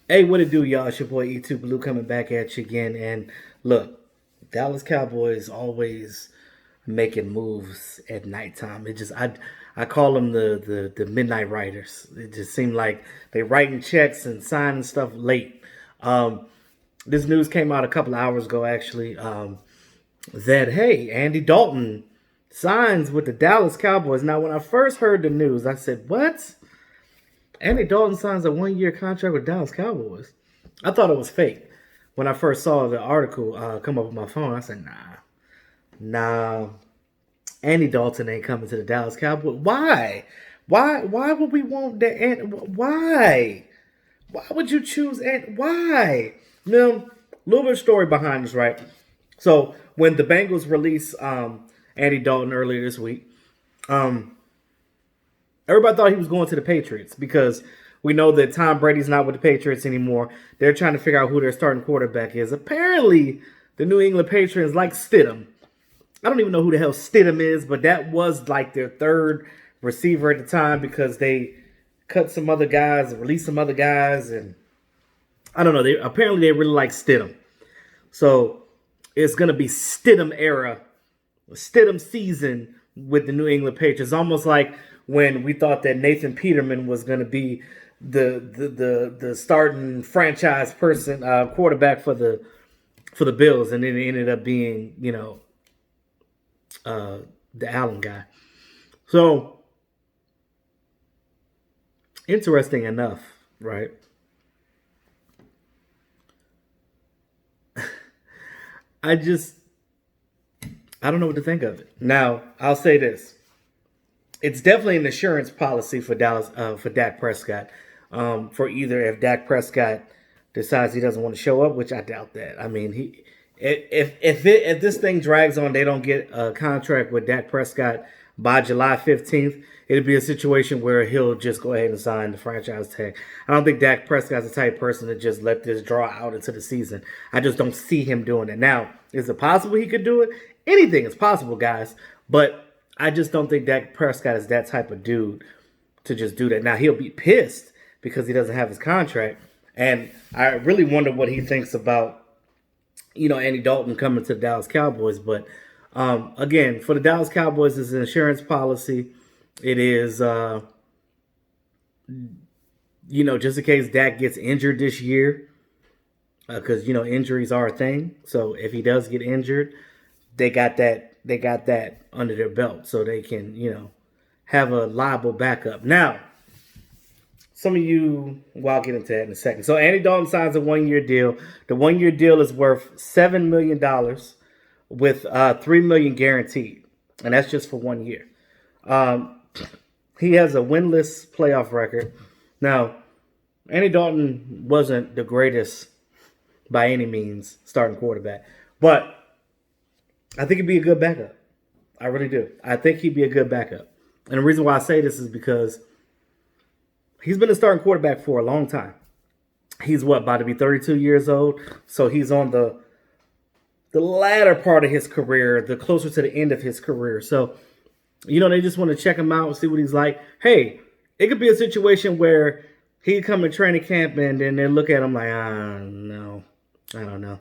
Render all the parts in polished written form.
Hey, what it do, y'all? It's your boy E2 Blue coming back at you again. And look, Dallas Cowboys always making moves at nighttime. I call them the midnight writers. It just seemed like they writing checks and signing stuff late. Um, this news came out a couple of hours ago, actually. That hey, Andy Dalton signs with the Dallas Cowboys. Now, when I first heard the news, I said, "What? Andy Dalton signs a 1 year contract with Dallas Cowboys?" I thought it was fake. When I first saw the article come up on my phone, I said, nah, Andy Dalton ain't coming to the Dallas Cowboys. Why? Why would we want that? Why? Why would you choose? And why? Now, a little bit of story behind this, right? So when the Bengals released Andy Dalton earlier this week, um, everybody thought he was going to the Patriots because we know that Tom Brady's not with the Patriots anymore. They're trying to figure out who their starting quarterback is. Apparently, the New England Patriots like Stidham. I don't even know who the hell Stidham is, but that was like their third receiver at the time because they cut some other guys and released some other guys, and I don't know. They really like Stidham, so it's gonna be Stidham era, Stidham season with the New England Patriots. Almost like when we thought that Nathan Peterman was gonna be the starting franchise person quarterback for the Bills, and then it ended up being the Allen guy. So interesting enough, right? I just I don't know what to think of it. Now I'll say this: it's definitely an insurance policy for Dallas for Dak Prescott. For either if Dak Prescott decides he doesn't want to show up, which I doubt that. I mean, he if this thing drags on, they don't get a contract with Dak Prescott by July 15th. It'd be a situation where he'll just go ahead and sign the franchise tag. I don't think Dak Prescott's the type of person to just let this draw out into the season. I just don't see him doing it. Now, is it possible he could do it? Anything is possible, guys. But I just don't think Dak Prescott is that type of dude to just do that. Now, he'll be pissed because he doesn't have his contract. And I really wonder what he thinks about, Andy Dalton coming to the Dallas Cowboys. But again, for the Dallas Cowboys, it's an insurance policy. It is, just in case Dak gets injured this year, because injuries are a thing. So if he does get injured, they got that under their belt, so they can have a liable backup. Now, some of you, well, I'll get into that in a second. So Andy Dalton signs a 1 year deal. The 1 year deal is worth $7 million with $3 million guaranteed, and that's just for 1 year. Um, he has a winless playoff record. Now, Andy Dalton wasn't the greatest by any means starting quarterback, but I think he'd be a good backup. I really do. I think he'd be a good backup. And the reason why I say this is because he's been a starting quarterback for a long time. He's about to be 32 years old, so he's on the latter part of his career, the closer to the end of his career. So, they just want to check him out and see what he's like. Hey, it could be a situation where he come to training camp and then they look at him like, no, I don't know.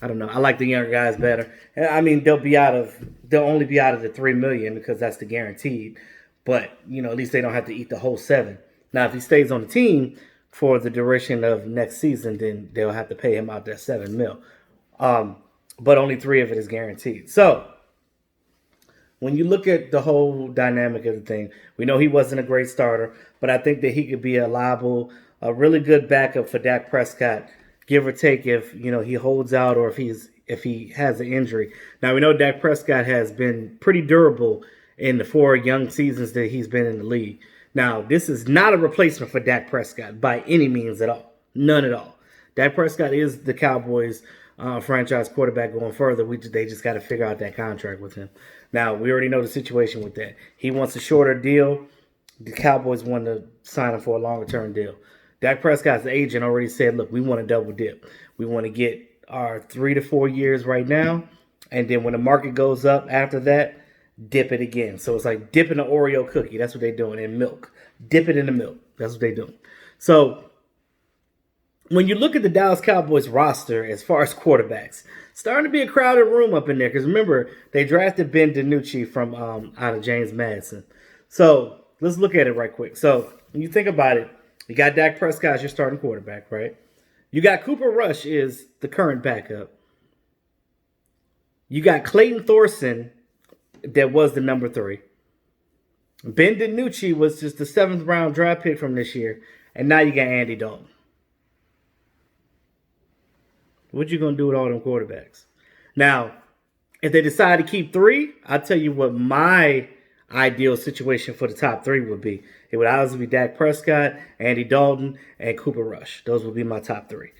I don't know. I like the younger guys better. I mean, they'll only be out of the $3 million because that's the guaranteed. But at least they don't have to eat the whole seven. Now, if he stays on the team for the duration of next season, then they'll have to pay him out that $7 million. But only three of it is guaranteed. So when you look at the whole dynamic of the thing, we know he wasn't a great starter, but I think that he could be a really good backup for Dak Prescott, give or take if he holds out or if he has an injury. Now we know Dak Prescott has been pretty durable in the 4 young seasons that he's been in the league. Now this is not a replacement for Dak Prescott by any means at all, none at all. Dak Prescott is the Cowboys' franchise quarterback going further. They just got to figure out that contract with him. Now we already know the situation with that. He wants a shorter deal. The Cowboys want to sign him for a longer term deal. Dak Prescott's agent already said, look, we want to double dip. We want to get our 3 to 4 years right now. And then when the market goes up after that, dip it again. So it's like dipping an Oreo cookie. That's what they're doing in milk. Dip it in the milk. That's what they're doing. So when you look at the Dallas Cowboys roster as far as quarterbacks, starting to be a crowded room up in there. Because remember, they drafted Ben DiNucci from out of James Madison. So let's look at it right quick. So when you think about it, you got Dak Prescott as your starting quarterback, right? You got Cooper Rush is the current backup. You got Clayton Thorson that was the number 3. Ben DiNucci was just the 7th round draft pick from this year. And now you got Andy Dalton. What you going to do with all them quarterbacks? Now, if they decide to keep 3, I'll tell you what my ideal situation for the top 3 would be. It would obviously be Dak Prescott, Andy Dalton, and Cooper Rush. Those would be my top 3.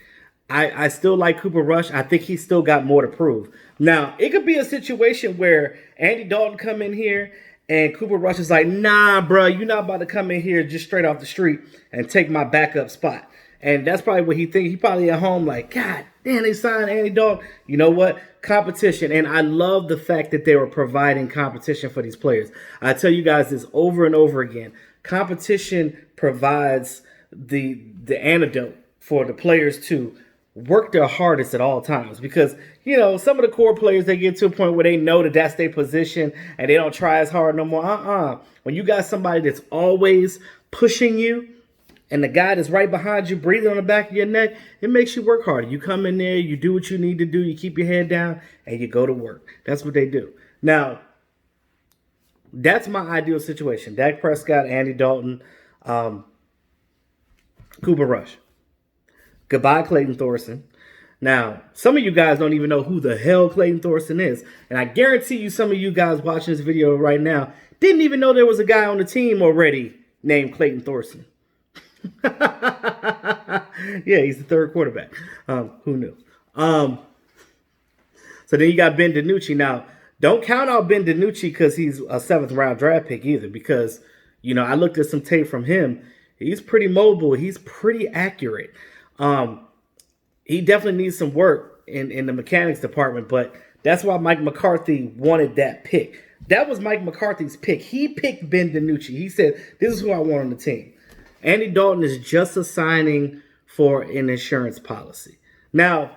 I still like Cooper Rush. I think he's still got more to prove. Now, it could be a situation where Andy Dalton come in here and Cooper Rush is like, nah, bro, you're not about to come in here just straight off the street and take my backup spot. And that's probably what he thinks. He probably at home like, God damn, they signed Andy Dalton. You know what? Competition. And I love the fact that they were providing competition for these players. I tell you guys this over and over again. Competition provides the antidote for the players to work their hardest at all times, because some of the core players, they get to a point where they know that that's their position and they don't try as hard no more. When you got somebody that's always pushing you and the guy that's right behind you breathing on the back of your neck, it makes you work harder. You come in there, you do what you need to do, you keep your head down, and you go to work. That's what they do. Now, that's my ideal situation. Dak Prescott, Andy Dalton, Cooper Rush. Goodbye, Clayton Thorson. Now, some of you guys don't even know who the hell Clayton Thorson is. And I guarantee you some of you guys watching this video right now didn't even know there was a guy on the team already named Clayton Thorson. Yeah, he's the 3rd quarterback. Who knew? So then you got Ben DiNucci. Now, don't count out Ben DiNucci because he's a 7th round draft pick either, because, I looked at some tape from him. He's pretty mobile. He's pretty accurate. He definitely needs some work in the mechanics department, but that's why Mike McCarthy wanted that pick. That was Mike McCarthy's pick. He picked Ben DiNucci. He said, this is who I want on the team. Andy Dalton is just a signing for an insurance policy. Now,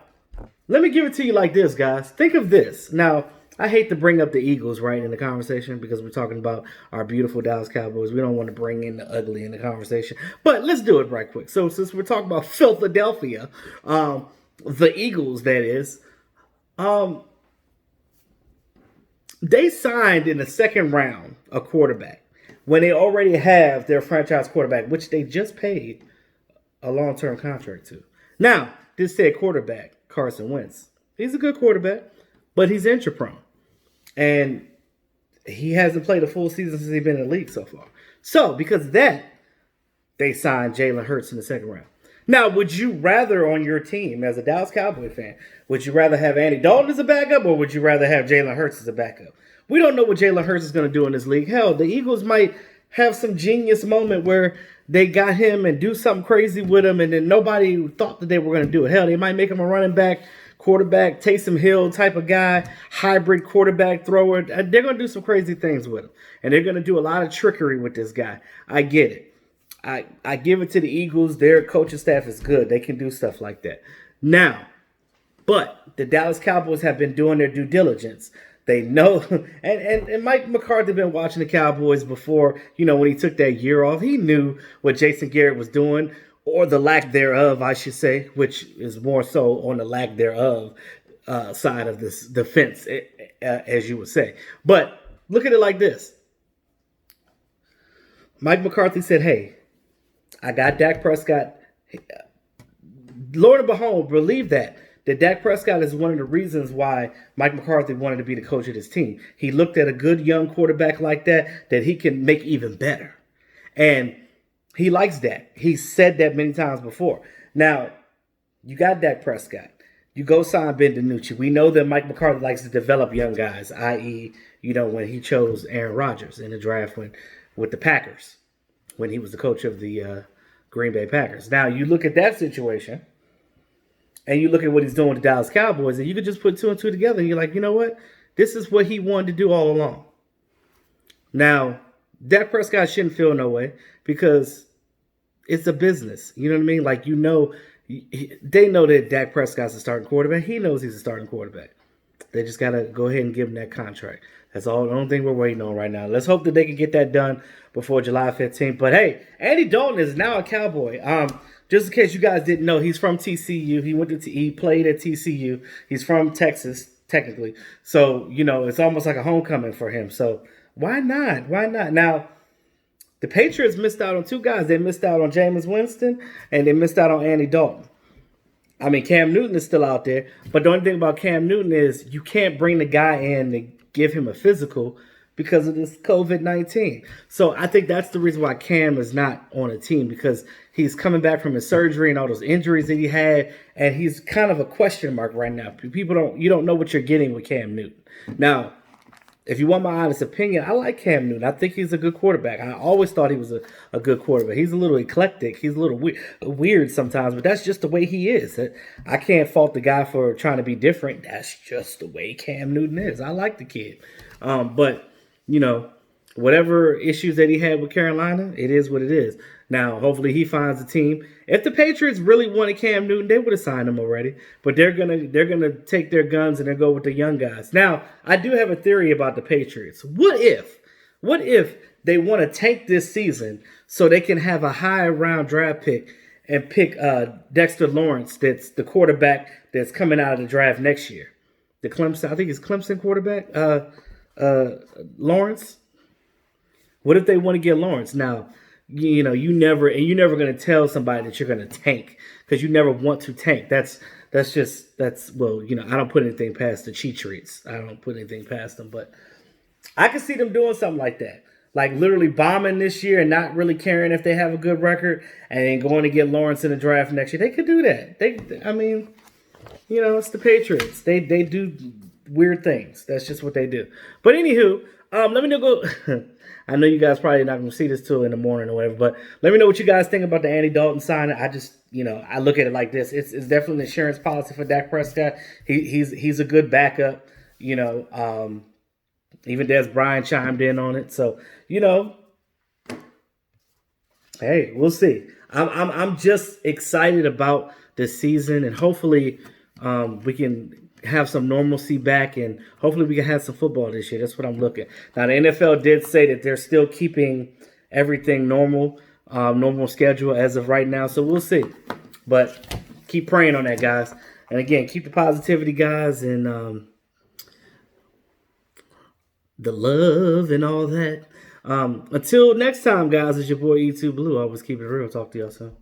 let me give it to you like this, guys. Think of this. Now, I hate to bring up the Eagles, right, in the conversation, because we're talking about our beautiful Dallas Cowboys. We don't want to bring in the ugly in the conversation. But let's do it right quick. So since we're talking about Philadelphia, the Eagles, that is, they signed in the 2nd round a quarterback when they already have their franchise quarterback, which they just paid a long-term contract to. Now, this said quarterback, Carson Wentz. He's a good quarterback, but he's injury prone. And he hasn't played a full season since he's been in the league so far. So, because of that, they signed Jalen Hurts in the 2nd round. Now, would you rather on your team, as a Dallas Cowboy fan, would you rather have Andy Dalton as a backup, or would you rather have Jalen Hurts as a backup? We don't know what Jalen Hurts is going to do in this league. Hell, the Eagles might have some genius moment where they got him and do something crazy with him, and then nobody thought that they were going to do it. Hell, they might make him a running back, quarterback, Taysom Hill type of guy, hybrid quarterback thrower. They're going to do some crazy things with him. And they're going to do a lot of trickery with this guy. I get it. I give it to the Eagles. Their coaching staff is good. They can do stuff like that. Now, but the Dallas Cowboys have been doing their due diligence. They know, and Mike McCarthy been watching the Cowboys before, when he took that year off. He knew what Jason Garrett was doing, or the lack thereof, I should say, which is more so on the lack thereof side of this defense, as you would say. But look at it like this. Mike McCarthy said, hey, I got Dak Prescott. Lord and behold, believe that Dak Prescott is one of the reasons why Mike McCarthy wanted to be the coach of this team. He looked at a good young quarterback like that he can make even better. And he likes Dak. He's said that many times before. Now, you got Dak Prescott. You go sign Ben DiNucci. We know that Mike McCarthy likes to develop young guys, i.e., when he chose Aaron Rodgers in the draft with the Packers, when he was the coach of the Green Bay Packers. Now, you look at that situation, and you look at what he's doing with the Dallas Cowboys, and you could just put 2 and 2 together, and you're like, you know what? This is what he wanted to do all along. Now, Dak Prescott shouldn't feel no way, because it's a business. You know what I mean? Like, They know that Dak Prescott's a starting quarterback. He knows he's a starting quarterback. They just got to go ahead and give him that contract. That's all. The only thing we're waiting on right now. Let's hope that they can get that done before July 15th. But hey, Andy Dalton is now a Cowboy. Just in case you guys didn't know, he's from TCU. He played at TCU. He's from Texas, technically. So, it's almost like a homecoming for him. So why not? Why not? Now, the Patriots missed out on two guys. They missed out on Jameis Winston, and they missed out on Andy Dalton. I mean, Cam Newton is still out there, but the only thing about Cam Newton is you can't bring the guy in to give him a physical because of this COVID-19. So I think that's the reason why Cam is not on a team, because he's coming back from his surgery and all those injuries that he had, and he's kind of a question mark right now. You don't know what you're getting with Cam Newton. Now, if you want my honest opinion, I like Cam Newton. I think he's a good quarterback. I always thought he was a good quarterback. He's a little eclectic. He's a little weird sometimes, but that's just the way he is. I can't fault the guy for trying to be different. That's just the way Cam Newton is. I like the kid. But, whatever issues that he had with Carolina, it is what it is. Now, hopefully he finds a team. If the Patriots really wanted Cam Newton, they would have signed him already. But they're gonna take their guns and they go with the young guys. Now, I do have a theory about the Patriots. What if they want to tank this season so they can have a high round draft pick and pick Dexter Lawrence, that's the quarterback that's coming out of the draft next year? The Clemson, I think it's Clemson quarterback, Lawrence. What if they want to get Lawrence? Now, you're never going to tell somebody that you're going to tank, because you never want to tank. I don't put anything past the Cheatriots. I don't put anything past them, but I can see them doing something like that. Like literally bombing this year and not really caring if they have a good record, and then going to get Lawrence in the draft next year. They could do that. It's the Patriots. They do weird things. That's just what they do. But anywho, let me go. I know you guys probably not going to see this till in the morning or whatever, but let me know what you guys think about the Andy Dalton signing. I just, I look at it like this. It's definitely an insurance policy for Dak Prescott. He's a good backup. Even Des Bryant chimed in on it. So, hey, we'll see. I'm just excited about this season, and hopefully we can have some normalcy back, and hopefully we can have some football this year. That's what I'm looking. Now, the NFL did say that they're still keeping everything normal schedule as of right now, so we'll see. But keep praying on that, guys. And again, keep the positivity, guys, and the love and all that. Until next time, guys, it's your boy E2 Blue. Always keep it real. Talk to y'all soon.